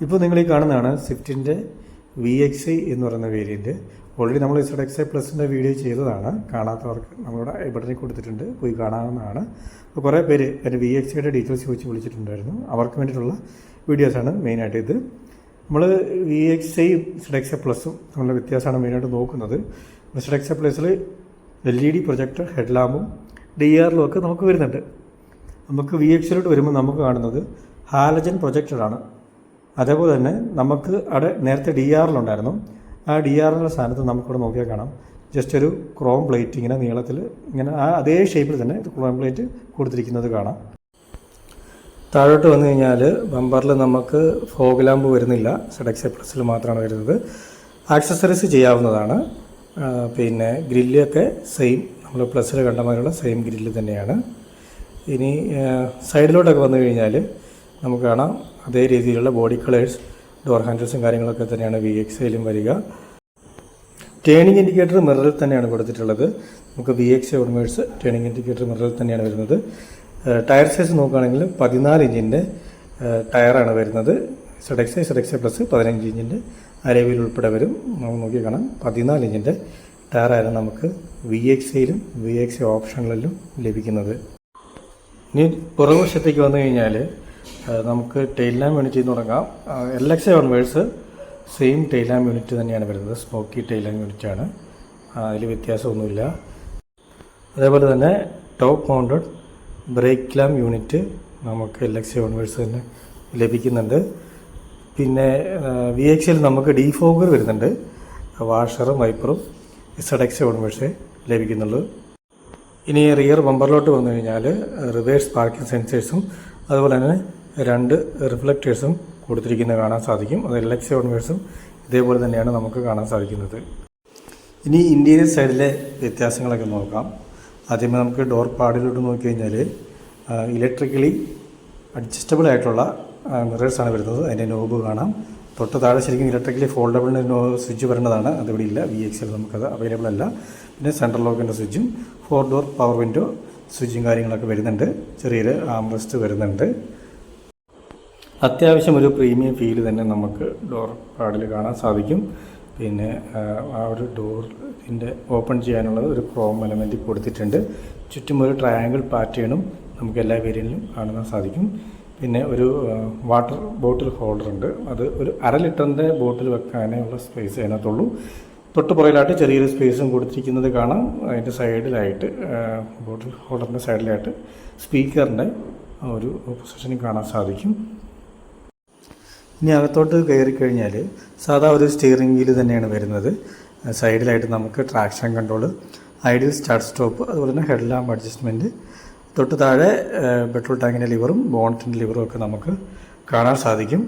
ഇപ്പോൾ നിങ്ങൾ ഈ കാണുന്നതാണ് സ്വിഫ്റ്റിൻ്റെ VXi എന്ന് പറയുന്ന വേരിയൻറ്റ്. ഓൾറെഡി നമ്മൾ ZXi പ്ലസിൻ്റെ വീഡിയോ ചെയ്തതാണ്. കാണാത്തവർക്ക് നമ്മളുടെ ബട്ടണിൽ കൊടുത്തിട്ടുണ്ട്, പോയി കാണാവുന്നതാണ്. അപ്പോൾ കുറേ പേര് എൻ്റെ VXiയുടെ ഡീറ്റെയിൽസ് ചോദിച്ച് വിളിച്ചിട്ടുണ്ടായിരുന്നു. അവർക്ക് വേണ്ടിയിട്ടുള്ള വീഡിയോസാണ് മെയിനായിട്ട് ഇത്. നമ്മൾ VXi ZXi പ്ലസും നമ്മളുടെ വ്യത്യാസമാണ് മെയിനായിട്ട് നോക്കുന്നത്. ZXi പ്ലസിൽ LED പ്രൊജക്ടർ, ഹെഡ് ലാമ്പും DRലും ഒക്കെ നമുക്ക് വരുന്നുണ്ട്. നമുക്ക് VXiലോട്ട് വരുമ്പോൾ നമുക്ക് കാണുന്നത് ഹാലജൻ പ്രൊജക്ടറാണ്. അതേപോലെ തന്നെ നമുക്ക് അവിടെ നേരത്തെ DRലുണ്ടായിരുന്നു. ആ DRലിൻ്റെ സ്ഥാനത്ത് നമുക്കിവിടെ നോക്കിയാൽ കാണാം ജസ്റ്റ് ഒരു ക്രോം പ്ലേറ്റ് ഇങ്ങനെ നീളത്തിൽ ഇങ്ങനെ അതേ ഷേപ്പിൽ തന്നെ ക്രോം പ്ലേറ്റ് കൊടുത്തിരിക്കുന്നത് കാണാം. താഴോട്ട് വന്നു കഴിഞ്ഞാൽ ബമ്പറിൽ നമുക്ക് ഫോഗ് ലാമ്പ് വരുന്നില്ല, ZXi പ്ലസിൽ മാത്രമാണ് വരുന്നത്. ആക്സസറീസ് ചെയ്യാവുന്നതാണ്. പിന്നെ ഗ്രില്ലൊക്കെ സെയിം നമ്മൾ പ്ലസിൽ കണ്ട മാതിരിയുള്ള സെയിം ഗ്രില്ല് തന്നെയാണ്. ഇനി സൈഡിലോട്ടൊക്കെ വന്നു കഴിഞ്ഞാൽ നമുക്ക് കാണാം അതേ രീതിയിലുള്ള ബോഡി കളേഴ്സ്, ഡോർ ഹാൻഡിൽസും കാര്യങ്ങളൊക്കെ തന്നെയാണ് VXiയിലും വരിക. ടേണിംഗ് ഇൻഡിക്കേറ്റർ മിററിൽ തന്നെയാണ് കൊടുത്തിട്ടുള്ളത്. നമുക്ക് VXi ഓൺവേഴ്സ് ടേണിംഗ് ഇൻഡിക്കേറ്റർ മിററിൽ തന്നെയാണ് വരുന്നത്. ടയർ സൈസ് നോക്കുകയാണെങ്കിൽ 14 ഇഞ്ചിൻ്റെ ടയറാണ് വരുന്നത്. ZXi പ്ലസ് 15 ഇഞ്ചിൻ്റെ അരവിൽ ഉൾപ്പെടെ വരും. നമുക്ക് നോക്കി കാണാം 14 ഇഞ്ചിൻ്റെ ടയറായിരുന്നു നമുക്ക് VXiയിലും VXi ഓപ്ഷനിലും ലഭിക്കുന്നത്. ഇനി പുറകുവശത്തേക്ക് വന്നു കഴിഞ്ഞാൽ നമുക്ക് ടെയിൽ ലാമ്പ് യൂണിറ്റിൽ നിന്ന് തുടങ്ങാം. LXi onwards same tail lamp unit തന്നെയാണ് വരുന്നത്. സ്മോക്കി ടെയിൽ ലാമ്പ് യൂണിറ്റാണ്, അതിൽ വ്യത്യാസമൊന്നുമില്ല. അതേപോലെ തന്നെ top mounted brake lamp unit നമുക്ക് LXi ഓൺവേഴ്സ് തന്നെ ലഭിക്കുന്നുണ്ട്. പിന്നെ VXiയിൽ നമുക്ക് ഡീഫോഗർ വരുന്നുണ്ട്. വാഷറും വൈപ്പറും ZXi ഓൺവേഴ്സേ ലഭിക്കുന്നുള്ളൂ. ഇനി റിയർ ബമ്പറിലോട്ട് വന്നു കഴിഞ്ഞാൽ റിവേഴ്സ് പാർക്കിംഗ് സെൻസേഴ്സും അതുപോലെ തന്നെ 2 റിഫ്ലക്റ്റേഴ്സും കൊടുത്തിരിക്കുന്നത് കാണാൻ സാധിക്കും. അത് LXi ഓൺവേഴ്സും ഇതേപോലെ തന്നെയാണ് നമുക്ക് കാണാൻ സാധിക്കുന്നത്. ഇനി ഇൻറ്റീരിയർ സൈഡിലെ വ്യത്യാസങ്ങളൊക്കെ നോക്കാം. ആദ്യമേ നമുക്ക് ഡോർ പാഡിലോട്ട് നോക്കി കഴിഞ്ഞാൽ ഇലക്ട്രിക്കലി അഡ്ജസ്റ്റബിൾ ആയിട്ടുള്ള മിറേഴ്സാണ് വരുന്നത്. അതിൻ്റെ നോബ് കാണാം. തൊട്ട് താഴെ ശരിക്കും ഇലക്ട്രിക്കലി ഫോൾഡബിളിൻ്റെ സ്വിച്ച് വരേണ്ടതാണ്, അതിവിടെ ഇല്ല. VXiയിൽ നമുക്കത് അവൈലബിൾ അല്ല. പിന്നെ സെൻട്രൽ ലോക്കിൻ്റെ സ്വിച്ചും 4 ഡോർ പവർ വിൻഡോ സ്വിച്ചും കാര്യങ്ങളൊക്കെ വരുന്നുണ്ട്. ചെറിയൊരു ആംറെസ്റ്റ് വരുന്നുണ്ട്. അത്യാവശ്യം ഒരു പ്രീമിയം ഫീൽ തന്നെ നമുക്ക് ഡോർ പാഡിൽ കാണാൻ സാധിക്കും. പിന്നെ ആ ഒരു ഡോറിൻ്റെ ഓപ്പൺ ചെയ്യാനുള്ള ഒരു ക്രോം എലമെൻറ്റ് കൊടുത്തിട്ടുണ്ട്. ചുറ്റും ഒരു ട്രയാങ്കിൾ പാറ്റേണും നമുക്ക് എല്ലാ വേരിയൻറ്റിലും കാണാൻ സാധിക്കും. പിന്നെ ഒരു വാട്ടർ ബോട്ടിൽ ഹോൾഡർ ഉണ്ട്. അത് ഒരു 1/2 ലിറ്ററിൻ്റെ ബോട്ടിൽ വെക്കാനേ ഉള്ള സ്പേസ് അതിനകത്തുള്ളൂ. തൊട്ട് പുറകിലായിട്ട് ചെറിയൊരു സ്പേസും കൊടുത്തിരിക്കുന്നത് കാണാം. അതിൻ്റെ സൈഡിലായിട്ട് ബോട്ടിൽ ഹോൾഡറിൻ്റെ സൈഡിലായിട്ട് സ്പീക്കറിൻ്റെ ഒരു പൊസിഷനിൽ കാണാൻ സാധിക്കും. ഇനി അകത്തോട്ട് കയറി കഴിഞ്ഞാൽ സാധാ ഒരു സ്റ്റിയറിംഗ് വീല് തന്നെയാണ് വരുന്നത്. സൈഡിലായിട്ട് നമുക്ക് traction control, ideal start stop, അതുപോലെ തന്നെ ഹെഡ് ലാമ്പ് അഡ്ജസ്റ്റ്മെൻറ്റ്, തൊട്ട് താഴെ പെട്രോൾ ടാങ്കിൻ്റെ ലിവറും ബോണറ്റിൻ്റെ ലിവറും ഒക്കെ നമുക്ക് കാണാൻ സാധിക്കും.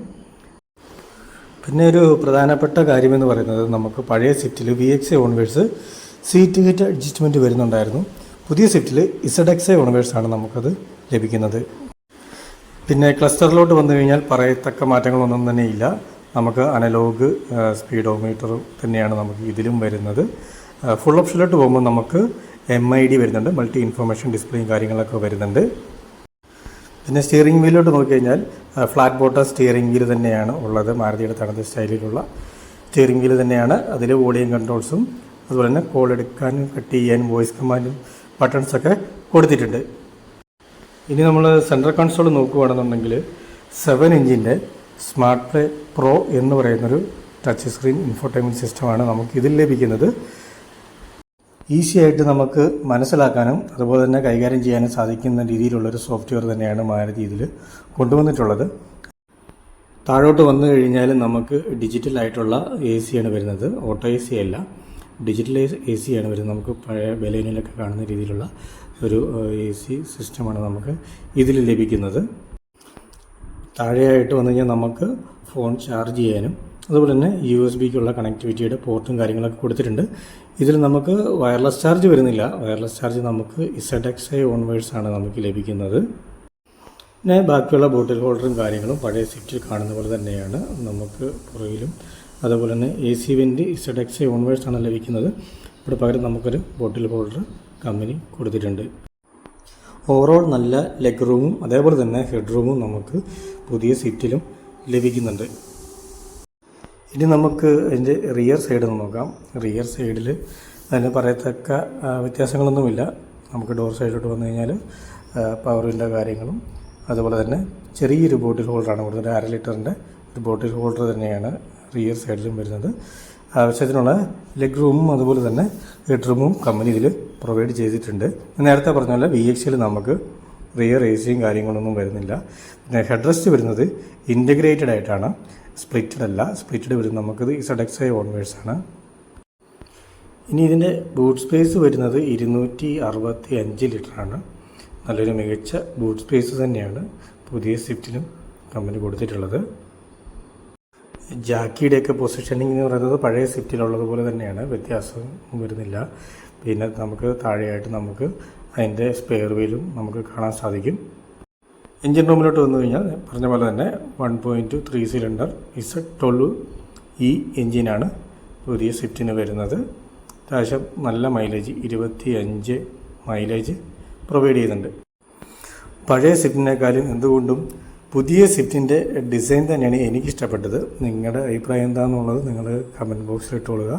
പിന്നെ ഒരു പ്രധാനപ്പെട്ട കാര്യമെന്ന് പറയുന്നത് നമുക്ക് പഴയ സ്വിഫ്റ്റിൽ VXi onwards seat heat adjustment വരുന്നുണ്ടായിരുന്നു. പുതിയ സ്വിഫ്റ്റിൽ ZXi ഓൺവേഴ്സാണ് നമുക്കത് ലഭിക്കുന്നത്. പിന്നെ ക്ലസ്റ്ററിലോട്ട് വന്നു കഴിഞ്ഞാൽ പറയത്തക്ക മാറ്റങ്ങളൊന്നും തന്നെ ഇല്ല. നമുക്ക് അനലോഗ് സ്പീഡോമീറ്റർ തന്നെയാണ് നമുക്ക് ഇതിലും വരുന്നത്. ഫുൾ ഓപ്ഷനിലോട്ട് പോകുമ്പോൾ നമുക്ക് MID വരുന്നുണ്ട്, മൾട്ടി ഇൻഫർമേഷൻ ഡിസ്പ്ലേയും കാര്യങ്ങളൊക്കെ വരുന്നുണ്ട്. പിന്നെ സ്റ്റിയറിംഗ് വീലിലോട്ട് നോക്കിക്കഴിഞ്ഞാൽ ഫ്ലാറ്റ് ബോട്ടം സ്റ്റിയറിംഗ് വീല് തന്നെയാണ് ഉള്ളത്. മാരുതിയുടെ തനത് സ്റ്റൈലിലുള്ള സ്റ്റിയറിംഗ് വീല് തന്നെയാണ്. അതിൽ വോളിയം കൺട്രോൾസും അതുപോലെ തന്നെ കോൾ എടുക്കാനും കട്ട് ചെയ്യാനും വോയിസ് കമാൻഡും ബട്ടൺസൊക്കെ കൊടുത്തിട്ടുണ്ട്. ഇനി നമ്മൾ സെൻട്രൽ കൺസോൾ നോക്കുകയാണെന്നുണ്ടെങ്കിൽ 7 ഇഞ്ചിൻ്റെ സ്മാർട്ട് പ്ലേ പ്രോ എന്ന് പറയുന്നൊരു ടച്ച് സ്ക്രീൻ ഇൻഫോർടൈൻമെൻറ്റ് സിസ്റ്റമാണ് നമുക്ക് ഇതിൽ ലഭിക്കുന്നത്. ഈസി ആയിട്ട് നമുക്ക് മനസ്സിലാക്കാനും അതുപോലെ തന്നെ കൈകാര്യം ചെയ്യാനും സാധിക്കുന്ന രീതിയിലുള്ളൊരു സോഫ്റ്റ്വെയർ തന്നെയാണ് മാരുതി ഇതിൽ കൊണ്ടുവന്നിട്ടുള്ളത്. താഴോട്ട് വന്നു കഴിഞ്ഞാൽ നമുക്ക് ഡിജിറ്റലായിട്ടുള്ള AC ആണ് വരുന്നത്. ഓട്ടോ AC അല്ല, ഡിജിറ്റൽ AC ആണ് വരുന്നത്. നമുക്ക് പഴയ ബലേനിലൊക്കെ കാണുന്ന രീതിയിലുള്ള ഒരു AC സിസ്റ്റമാണ് നമുക്ക് ഇതിൽ ലഭിക്കുന്നത്. താഴെയായിട്ട് വന്നു കഴിഞ്ഞാൽ നമുക്ക് ഫോൺ ചാർജ് ചെയ്യാനും അതുപോലെ തന്നെ USB-ക്കുള്ള കണക്ടിവിറ്റിയുടെ പോർട്ടും കാര്യങ്ങളൊക്കെ കൊടുത്തിട്ടുണ്ട്. ഇതിൽ നമുക്ക് വയർലെസ് ചാർജ് വരുന്നില്ല. വയർലെസ് ചാർജ് നമുക്ക് ZXi ഓൺവേഴ്സാണ് നമുക്ക് ലഭിക്കുന്നത്. പിന്നെ ബാക്കിയുള്ള ബോട്ടിൽ ഹോൾഡറും കാര്യങ്ങളും പഴയ സ്വിഫ്റ്റിൽ കാണുന്ന പോലെ തന്നെയാണ് നമുക്ക് പുറകിലും. അതുപോലെ തന്നെ AC വെൻ്റ് ZXi ഓൺവേഴ്സാണ് ലഭിക്കുന്നത്. ഇവിടെ പകരം നമുക്കൊരു ബോട്ടിൽ ഹോൾഡർ കമ്പനി കൊടുത്തിട്ടുണ്ട്. ഓവറോൾ നല്ല ലെഗ് റൂമും അതേപോലെ തന്നെ ഹെഡ് റൂമും നമുക്ക് പുതിയ സ്വിഫ്റ്റിലും ലഭിക്കുന്നുണ്ട്. ഇനി നമുക്ക് അതിൻ്റെ റിയർ സൈഡ് നോക്കാം. റിയർ സൈഡിൽ അതിന് പറയത്തക്ക വ്യത്യാസങ്ങളൊന്നുമില്ല. നമുക്ക് ഡോർ സൈഡിലോട്ട് വന്നു കഴിഞ്ഞാൽ പവറിൻ്റെ കാര്യങ്ങളും അതുപോലെ തന്നെ ചെറിയൊരു ബോട്ടിൽ ഹോൾഡറാണ് കൊടുത്തത്. 1/2 ലിറ്ററിൻ്റെ ഒരു ബോട്ടിൽ ഹോൾഡർ തന്നെയാണ് റിയർ സൈഡിലും വരുന്നത്. ആവശ്യത്തിനുള്ള ലെഗ് റൂമും അതുപോലെ തന്നെ ഹെഡ് റൂമും കമ്പനി ഇതിൽ പ്രൊവൈഡ് ചെയ്തിട്ടുണ്ട്. നേരത്തെ പറഞ്ഞ പോലെ VXL നമുക്ക് റിയർ ഏസിയും കാര്യങ്ങളൊന്നും വരുന്നില്ല. പിന്നെ ഹെഡ് റെസ്റ്റ് വരുന്നത് ഇൻറ്റഗ്രേറ്റഡ് ആയിട്ടാണ്, സ്പ്ലിറ്റഡ് അല്ല. സ്പ്ലിറ്റഡ് വരുന്നത് നമുക്കിത് ZXi ഓൺവേഴ്സാണ്. ഇനി ഇതിൻ്റെ ബൂട്ട് സ്പേസ് വരുന്നത് 265 ലിറ്ററാണ്. നല്ലൊരു മികച്ച ബൂട്ട് സ്പേസ് തന്നെയാണ് പുതിയ സ്വിഫ്റ്റിലും കമ്പനി കൊടുത്തിട്ടുള്ളത്. ജാക്കിയുടെയൊക്കെ പൊസിഷനിങ് എന്ന് പറയുന്നത് പഴയ സ്വിഫ്റ്റിലുള്ളതുപോലെ തന്നെയാണ്, വ്യത്യാസം വരുന്നില്ല. പിന്നെ നമുക്ക് താഴെയായിട്ട് നമുക്ക് അതിൻ്റെ സ്പെയർ വീലും നമുക്ക് കാണാൻ സാധിക്കും. എൻജിൻ റൂമിലോട്ട് വന്നു കഴിഞ്ഞാൽ പറഞ്ഞ പോലെ തന്നെ 1.3 സിലിണ്ടർ Z12E എൻജിനാണ് പുതിയ സ്വിഫ്റ്റിന് വരുന്നത്. അത്യാവശ്യം നല്ല മൈലേജ് 25 മൈലേജ് പ്രൊവൈഡ് ചെയ്യുന്നുണ്ട്. പഴയ സ്വിഫ്റ്റിനേക്കാളും എന്തുകൊണ്ടും പുതിയ സ്വിഫ്റ്റിൻ്റെ ഡിസൈൻ തന്നെയാണ് എനിക്കിഷ്ടപ്പെട്ടത്. നിങ്ങളുടെ അഭിപ്രായം എന്താണെന്നുള്ളത് നിങ്ങൾ കമൻറ്റ് ബോക്സിൽ ഇട്ടുകൊള്ളുക.